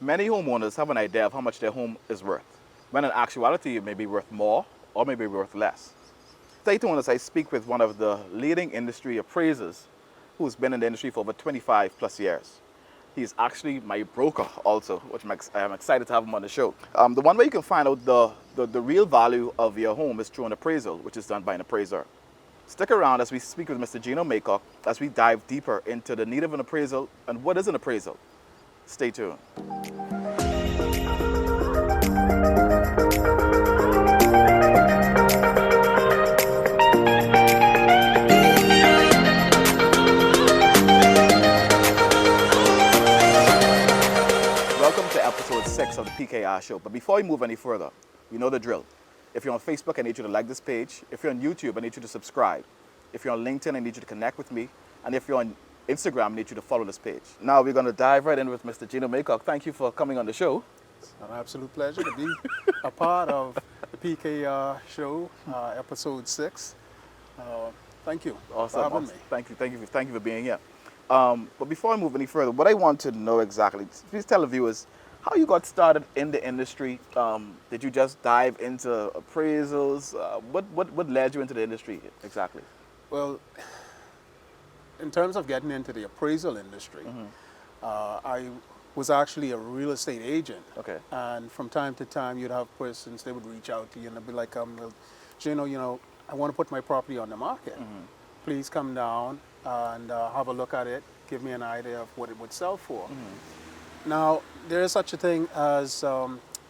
Many homeowners have an idea of how much their home is worth, when in actuality it may be worth more or maybe worth less. Stay tuned as I speak with one of the leading industry appraisers who's been in the industry for over 25 plus years. He's actually my broker also, which I'm excited to have him on the show. The one way you can find out the real value of your home is through an appraisal, which is done by an appraiser. Stick around as we speak with Mr. Gino Maycock as we dive deeper into the need of an appraisal and what is an appraisal. Stay tuned. Welcome to episode 6 of the PKR show. But before we move any further, you know the drill. If you're on Facebook, I need you to like this page. If you're on YouTube, I need you to subscribe. If you're on LinkedIn, I need you to connect with me. And if you're on Instagram, I need you to follow this page. Now we're going to dive right in with Mr. Gino Maycock. Thank you for coming on the show. It's an absolute pleasure to be a part of the PKR show, episode 6. Thank you Awesome. for having me. Thank you for being here. But before I move any further, what I want to know exactly, please tell the viewers how you got started in the industry. Did you just dive into appraisals? What led you into the industry exactly? Well, in terms of getting into the appraisal industry, I was actually a real estate agent. Okay. And from time to time, you'd have persons, they would reach out to you and they'd be like, well, Gino, I want to put my property on the market. Please come down and have a look at it. Give me an idea of what it would sell for. Now, there is such a thing as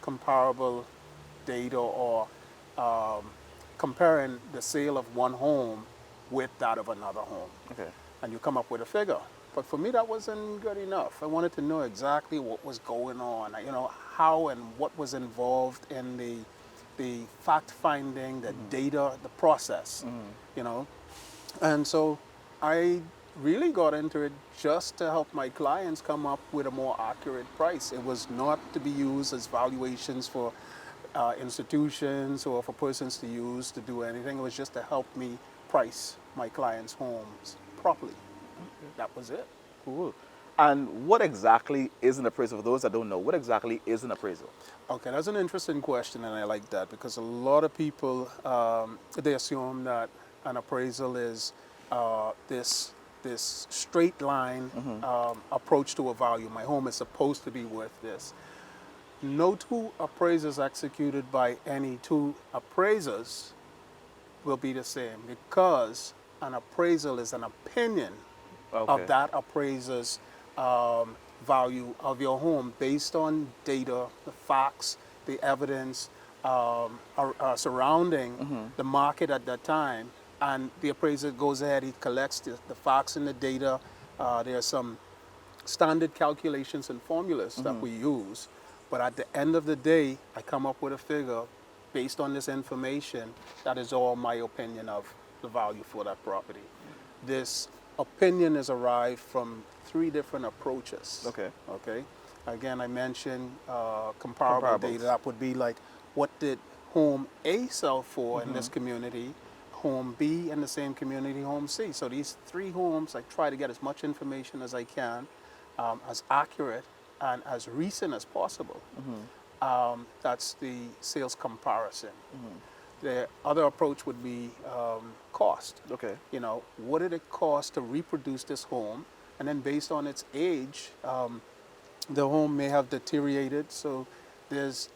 comparable data or comparing the sale of one home with that of another home. Okay. And you come up with a figure. But for me, that wasn't good enough. I wanted to know exactly what was going on, how and what was involved in the fact finding, the data, the process, And so I really got into it just to help my clients come up with a more accurate price. It was not to be used as valuations for institutions or for persons to use to do anything. It was just to help me price my clients' homes properly. That was it. Cool. And what exactly is an appraisal? For those that don't know, what exactly is an appraisal? Okay, that's an interesting question, and I like that because a lot of people, they assume that an appraisal is this straight line approach to a value. My home is supposed to be worth this. No two appraisals executed by any two appraisers will be the same because an appraisal is an opinion of that appraiser's value of your home based on data, the facts, the evidence surrounding the market at that time. And the appraiser goes ahead, he collects the facts and the data. There are some standard calculations and formulas that we use. But at the end of the day, I come up with a figure based on this information that is all my opinion of the value for that property. This opinion is arrived from 3 different approaches. Okay. Again, I mentioned comparable data. That would be like, what did home A sell for in this community? Home B in the same community, home C. So these 3 homes, I try to get as much information as I can, as accurate and as recent as possible. That's the sales comparison. The other approach would be cost. Okay. What did it cost to reproduce this home? And then based on its age, the home may have deteriorated. So there's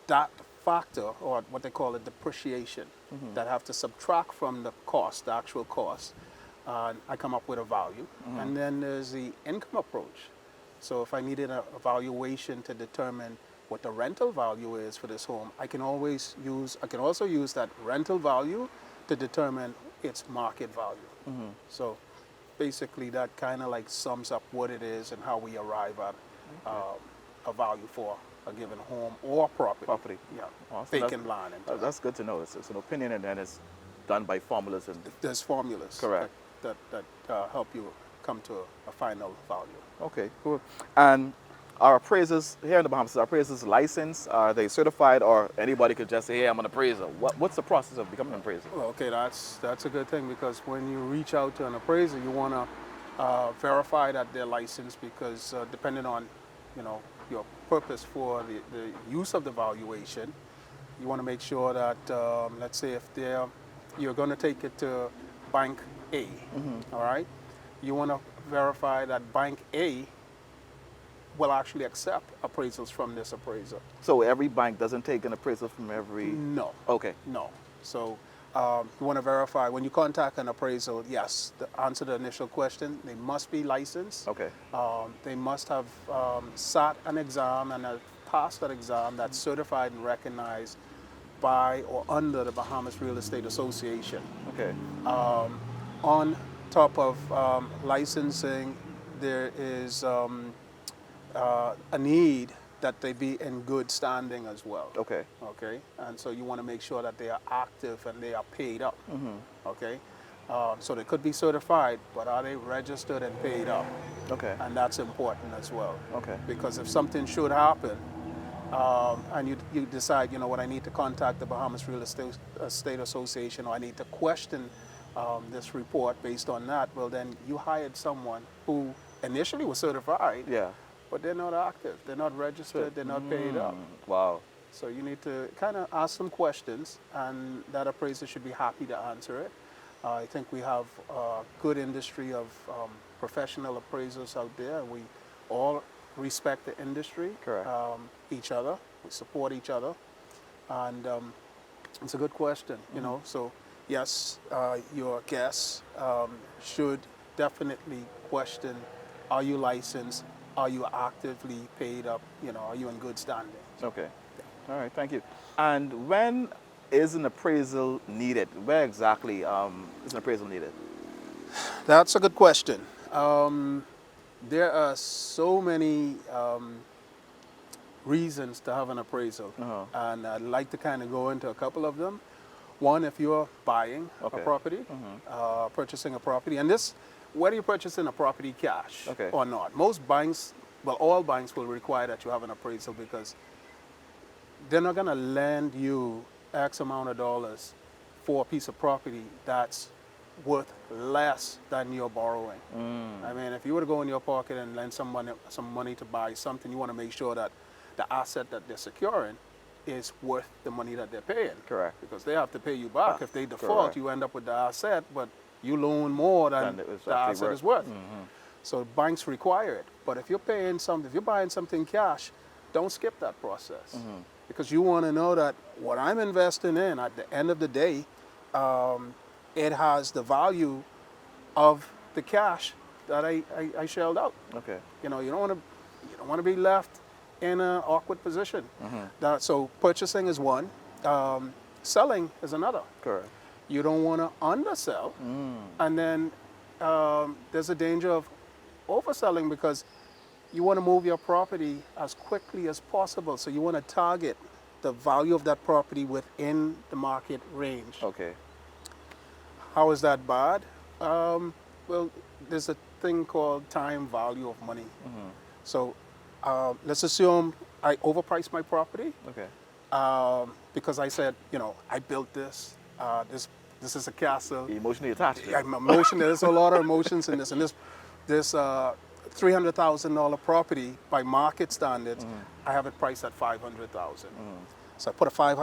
that factor, or what they call it, depreciation, that have to subtract from the cost, the actual cost. I come up with a value. And then there's the income approach. So if I needed a valuation to determine what the rental value is for this home, I can also use that rental value to determine its market value. So basically that kind of like sums up what it is and how we arrive at a value for a given home or property. Yeah, Awesome. vacant land. That's good to know. It's an opinion, and then it's done by formulas. And there's formulas correct that help you come to a final value. Okay, cool. And our appraisers here in the Bahamas, are appraisers licensed? Are they certified, or anybody could just say, "Hey, I'm an appraiser"? What's the process of becoming an appraiser? Well, okay, that's a good thing, because when you reach out to an appraiser, you want to verify that they're licensed, because depending on your purpose for the use of the valuation. You want to make sure that, let's say if you're going to take it to bank A, all right? You want to verify that bank A will actually accept appraisals from this appraiser. So every bank doesn't take an appraisal from every... No. Okay. No. So you want to verify when you contact an appraisal, yes, to answer the initial question, they must be licensed. Okay. They must have sat an exam and have passed that exam that's certified and recognized by or under the Bahamas Real Estate Association. Okay. On top of licensing, there is a need that they be in good standing as well. Okay. Okay, and so you want to make sure that they are active and they are paid up. Okay, so they could be certified, but are they registered and paid up? Okay. And that's important as well. Okay. Because if something should happen, and you decide, you know what, I need to contact the Bahamas Real Estate Association, or I need to question this report based on that, well then you hired someone who initially was certified, Yeah. but they're not active, they're not registered, they're not paid up. Wow. So you need to kind of ask some questions, and that appraiser should be happy to answer it. I think we have a good industry of professional appraisers out there, and we all respect the industry, Correct. each other, we support each other, and it's a good question, you know. So yes, your guests should definitely question, are you licensed? Are you actively paid up? You know, are you in good standing? Okay. All right, thank you. And when is an appraisal needed? Where exactly is an appraisal needed? That's a good question. There are so many reasons to have an appraisal, and I'd like to kind of go into a couple of them. One, if you're buying a property, purchasing a property, and this, whether you're purchasing a property cash or not, most banks, well, all banks will require that you have an appraisal, because they're not going to lend you X amount of dollars for a piece of property that's worth less than you're borrowing. I mean, if you were to go in your pocket and lend someone some money to buy something, you want to make sure that the asset that they're securing is worth the money that they're paying. Correct. Because they have to pay you back. If they default, correct. you end up with the asset, but you loan more than the asset is worth. So banks require it. But if you're paying something, if you're buying something cash, don't skip that process. Because you want to know that what I'm investing in at the end of the day, it has the value of the cash that I shelled out. Okay. You know, you don't want to be left in an awkward position. So purchasing is one, selling is another. Correct. You don't want to undersell, and then there's a danger of overselling, because you want to move your property as quickly as possible. So you want to target the value of that property within the market range. Okay. How is that bad? Well, there's a thing called time value of money. So let's assume I overpriced my property. Okay. Because I said, you know, I built this. This is a castle. Emotionally attached. I'm emotional. There's a lot of emotions in this. And this $300,000 property, by market standards, I have it priced at $500,000. So I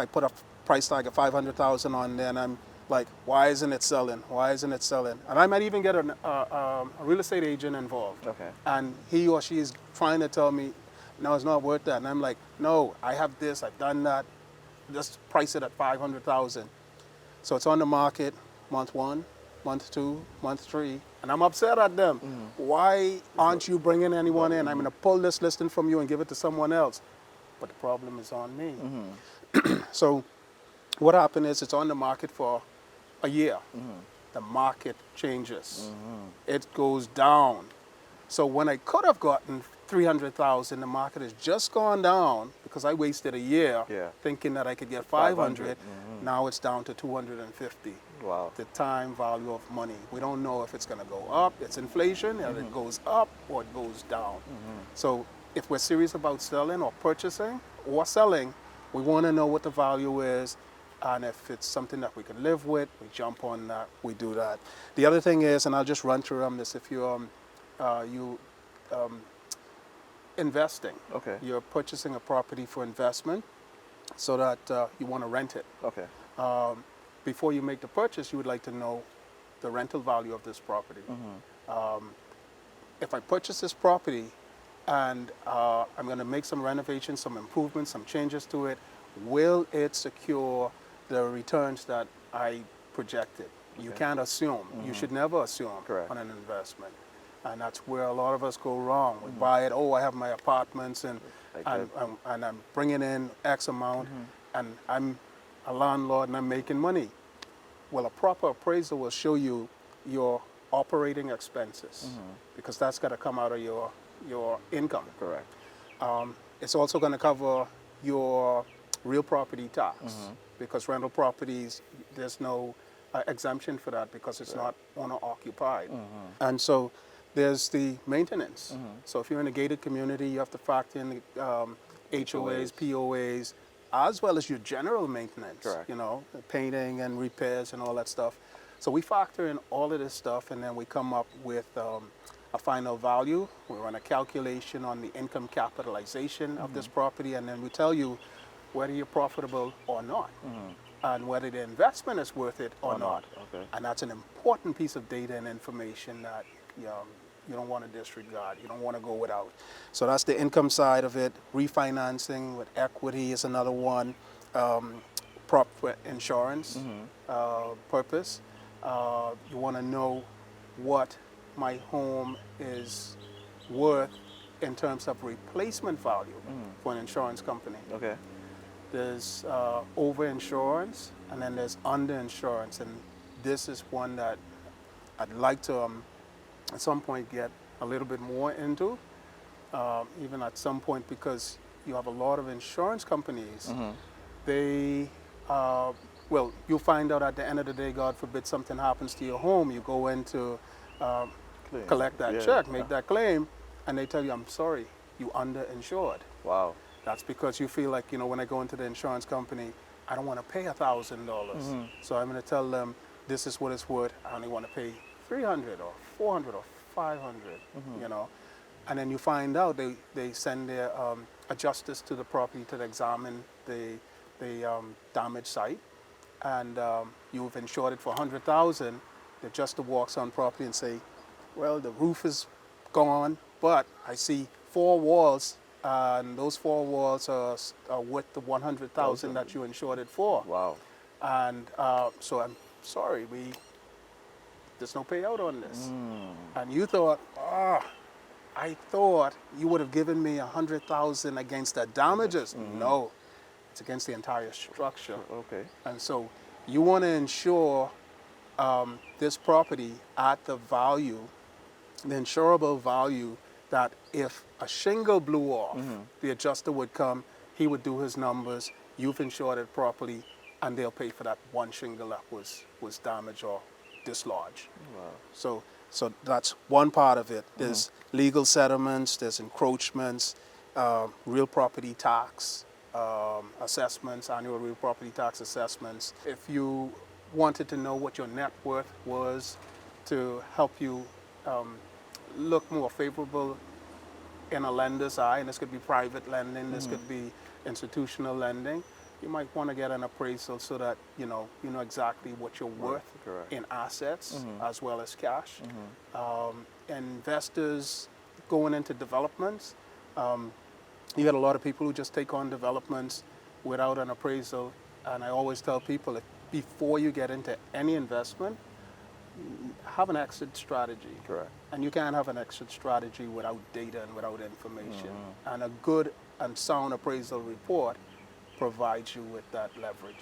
put a price tag of $500,000 on there, and I'm like, why isn't it selling? Why isn't it selling? And I might even get a real estate agent involved. Okay. And he or she is trying to tell me, no, it's not worth that. And I'm like, no, I have this, I've done that. Just price it at $500,000. So it's on the market month 1, month 2, month 3, and I'm upset at them. Why aren't you bringing anyone in? I'm going to pull this listing from you and give it to someone else. But the problem is on me. So what happened is, it's on the market for a year. The market changes. It goes down. So when I could have gotten $300,000, the market has just gone down because I wasted a year thinking that I could get 500. Now it's down to 250. Wow. The time value of money. We don't know if it's going to go up. It's inflation, and it goes up or it goes down. So if we're serious about selling or purchasing or selling, we want to know what the value is. And if it's something that we can live with, we jump on that, we do that. The other thing is, and I'll just run through this, if you investing. Okay. You're purchasing a property for investment so that you want to rent it. Okay. Before you make the purchase, you would like to know the rental value of this property. If I purchase this property and I'm going to make some renovations, some improvements, some changes to it, will it secure the returns that I projected? You can't assume. You should never assume Correct. on an investment. And that's where a lot of us go wrong. We buy it, oh, I have my apartments and I'm bringing in X amount and I'm a landlord and I'm making money. Well, a proper appraisal will show you your operating expenses because that's got to come out of your income. Correct. It's also going to cover your real property tax because rental properties, there's no exemption for that because it's not owner occupied. And so there's the maintenance. So if you're in a gated community, you have to factor in the HOAs, POAs, as well as your general maintenance, Correct. you know, the painting and repairs and all that stuff. So we factor in all of this stuff and then we come up with a final value. We run a calculation on the income capitalization of this property and then we tell you whether you're profitable or not and whether the investment is worth it or not. Okay. And that's an important piece of data and information that you don't want to disregard. You don't want to go without. So that's the income side of it. Refinancing with equity is another one. Prop insurance purpose. You want to know what my home is worth in terms of replacement value for an insurance company. Okay. There's over-insurance and then there's under-insurance. And this is one that I'd like to at some point get a little bit more into, even at some point because you have a lot of insurance companies. They, well, you'll find out at the end of the day, God forbid something happens to your home, you go in to collect that check, make that claim, and they tell you, I'm sorry, you underinsured. Wow. That's because you feel like, you know, when I go into the insurance company, I don't want to pay $1,000. So I'm going to tell them, this is what it's worth. I only want to pay 300 or 400 or 500, you know. And then you find out they send their adjusters to the property to examine the damaged site. And you've insured it for 100,000. The adjuster walks on property and say, well, the roof is gone, but I see 4 walls and those 4 walls are worth the 100,000 that you insured it for. Wow. And so I'm sorry, there's no payout on this. And you thought, I thought you would have given me 100,000 against the damages. No, it's against the entire structure. Okay. And so you want to insure this property at the value, the insurable value, that if a shingle blew off, the adjuster would come, he would do his numbers, you've insured it properly, and they'll pay for that one shingle that was damaged or dislodged. Wow. So that's one part of it. There's legal settlements, there's encroachments, real property tax assessments, annual real property tax assessments. If you wanted to know what your net worth was to help you look more favorable in a lender's eye, and this could be private lending, this could be institutional lending, you might want to get an appraisal so that you know exactly what you're worth in assets as well as cash. Investors going into developments, you get a lot of people who just take on developments without an appraisal, and I always tell people, before you get into any investment, have an exit strategy. Correct. And you can't have an exit strategy without data and without information. And a good and sound appraisal report provides you with that leverage.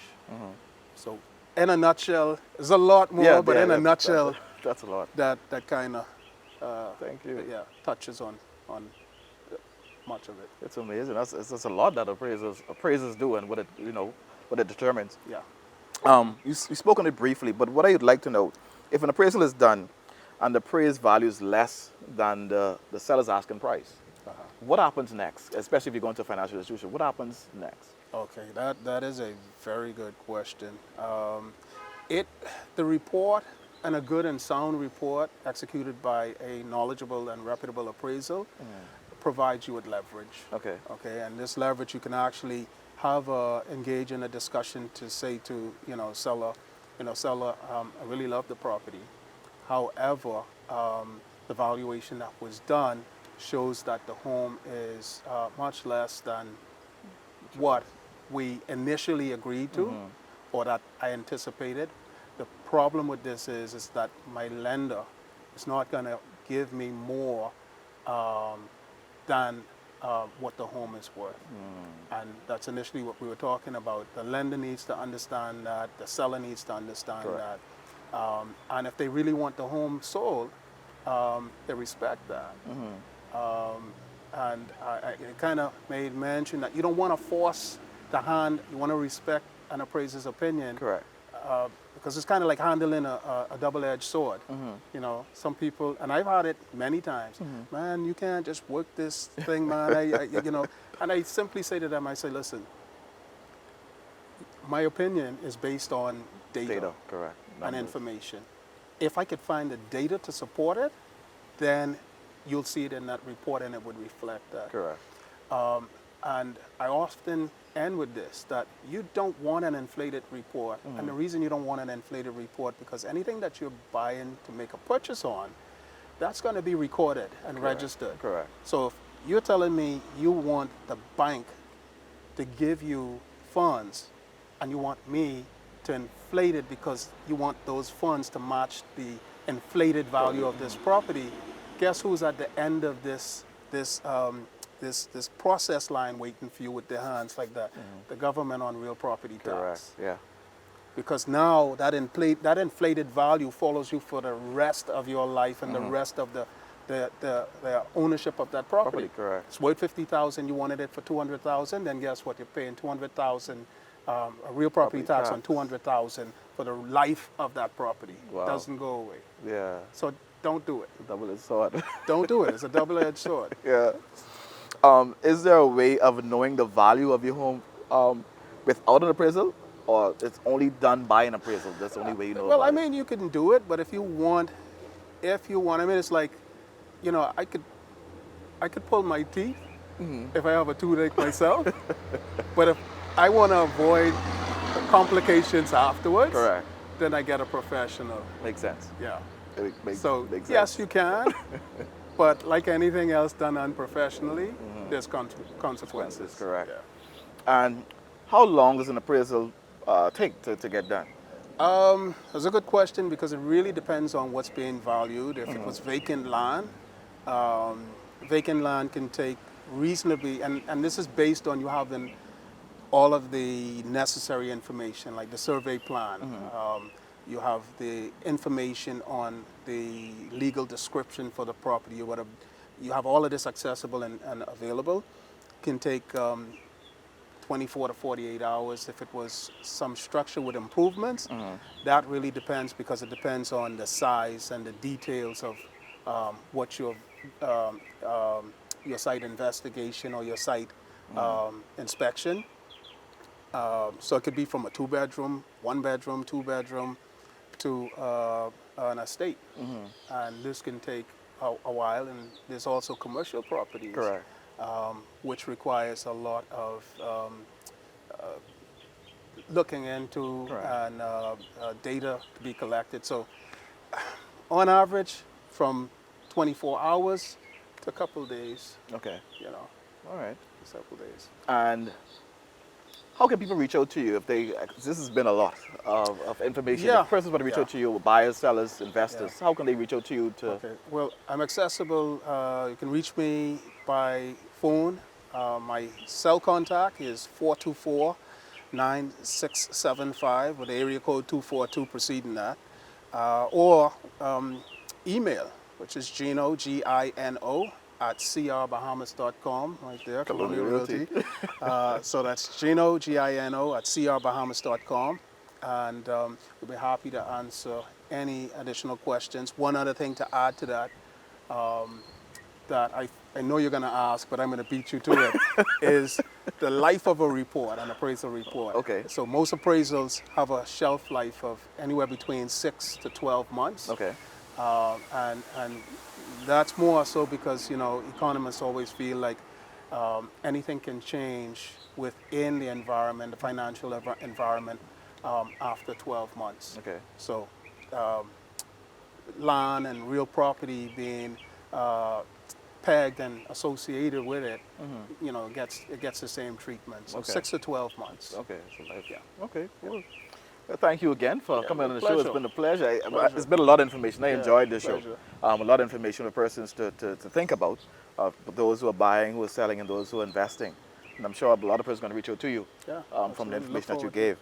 So in a nutshell, there's a lot more, but in a nutshell, that's a lot. That kind of Thank you. touches on much of it. It's amazing. That's a lot that appraisers do, and what it determines. Yeah. You spoke on it briefly, but what I'd like to know, if an appraisal is done and the appraised value is less than the seller's asking price, what happens next? Especially if you go into a financial institution, what happens next? Okay, that is a very good question. The report, and a good and sound report executed by a knowledgeable and reputable appraisal, provides you with leverage. Okay. Okay, and this leverage you can actually engage in a discussion to say to seller, seller, I really love the property. However, the valuation that was done shows that the home is much less than what we initially agreed to, or that I anticipated. The problem with this is that my lender is not going to give me more than what the home is worth. And that's initially what we were talking about. The lender needs to understand that, the seller needs to understand Correct. that. And if they really want the home sold, they respect that. And I kind of made mention that you don't want to force the hand, you want to respect an appraiser's opinion. Correct. Because it's kind of like handling a double-edged sword. You know, some people, and I've had it many times, man, you can't just work this thing, man. You know, and I simply say to them, I say, listen, my opinion is based on data, correct. and Numbers. information. If I could find the data to support it, then you'll see it in that report and it would reflect that. Correct. And I often end with this, that you don't want an inflated report. And the reason you don't want an inflated report, because anything that you're buying to make a purchase on, that's going to be recorded and registered. Correct. So if you're telling me you want the bank to give you funds and you want me to inflate it because you want those funds to match the inflated value of this property, guess who's at the end of this process line waiting for you with their hands like that? The government on real property tax. Correct. Yeah. Because now that inflated value follows you for the rest of your life and the rest of the ownership of that property. Correct. It's worth $50,000. You wanted it for $200,000. Then guess what? You're paying $200,000 a real property tax on $200,000 for the life of that property. Wow. It doesn't go away. Yeah. So don't do it. Double-edged sword. Don't do it. It's a double-edged sword. Yeah. Is there a way of knowing the value of your home without an appraisal, or it's only done by an appraisal? That's the only way you know. Well, about I mean, you can do it, but if you want, I mean, it's like, you know, I could pull my teeth if I have a toothache myself, but if I want to avoid complications afterwards, Correct. then I get a professional. Makes sense. Yeah. It makes So sense. yes, you can, but like anything else done unprofessionally, there's consequences. Correct. Yeah. And how long does an appraisal take to get done? That's a good question, because it really depends on what's being valued. If it was vacant land can take reasonably, and this is based on you having all of the necessary information, like the survey plan. You have the information on the legal description for the property. You have all of this accessible and available. Can take 24 to 48 hours. If it was some structure with improvements, that really depends, because it depends on the size and the details of what your site investigation or your site inspection. So it could be from a 2-bedroom, 1-bedroom, 2-bedroom to an estate. And this can take a while. And there's also commercial properties. Correct. Which requires a lot of looking into and data to be collected. So on average, from 24 hours to a couple of days. Okay. You know, All right. a couple of days. And how can people reach out to you if they? 'Cause this has been a lot of information. Yeah. If persons want to reach out to you, buyers, sellers, investors, how can they reach out to you to? Okay. Well, I'm accessible. You can reach me by phone. My cell contact is 424-9675 with area code 242 preceding that. Or email, which is Gino, Gino, at crbahamas.com, right there, Colonial Realty. So that's Gino, Gino, at crbahamas.com. And we'll be happy to answer any additional questions. One other thing to add to that, that I know you're going to ask, but I'm going to beat you to it, is the life of a report, an appraisal report. Okay. So most appraisals have a shelf life of anywhere between 6 to 12 months. Okay. And that's more so because, you know, economists always feel like anything can change within the environment, the financial environment, after 12 months. Okay. So land and real property being pegged and associated with it, you know, it gets the same treatment. So Okay. 6 to 12 months. Okay. So life. Yeah. Okay. Cool. Well, thank you again for coming on the show. It's pleasure. been a pleasure. Pleasure. It's been a lot of information. I Yeah, enjoyed the show. pleasure. A lot of information for persons to think about, those who are buying, who are selling, and those who are investing. And I'm sure a lot of persons are going to reach out to you Yeah, from the absolutely. Look information that you forward to it.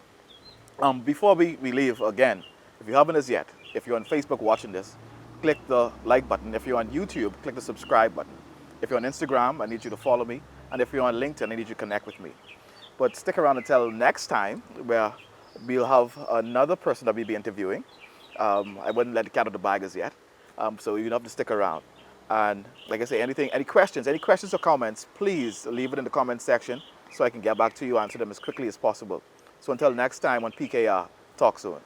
gave. Before we leave, again, if you haven't as yet, if you're on Facebook watching this, click the like button. If you're on YouTube, click the subscribe button. If you're on Instagram, I need you to follow me. And if you're on LinkedIn, I need you to connect with me. But stick around until next time, where we'll have another person that we'll be interviewing. I wouldn't let the cat out of the bag as yet, so you'll have to stick around. And like I say, any questions or comments, please leave it in the comment section so I can get back to you, answer them as quickly as possible. So until next time on PKR, talk soon.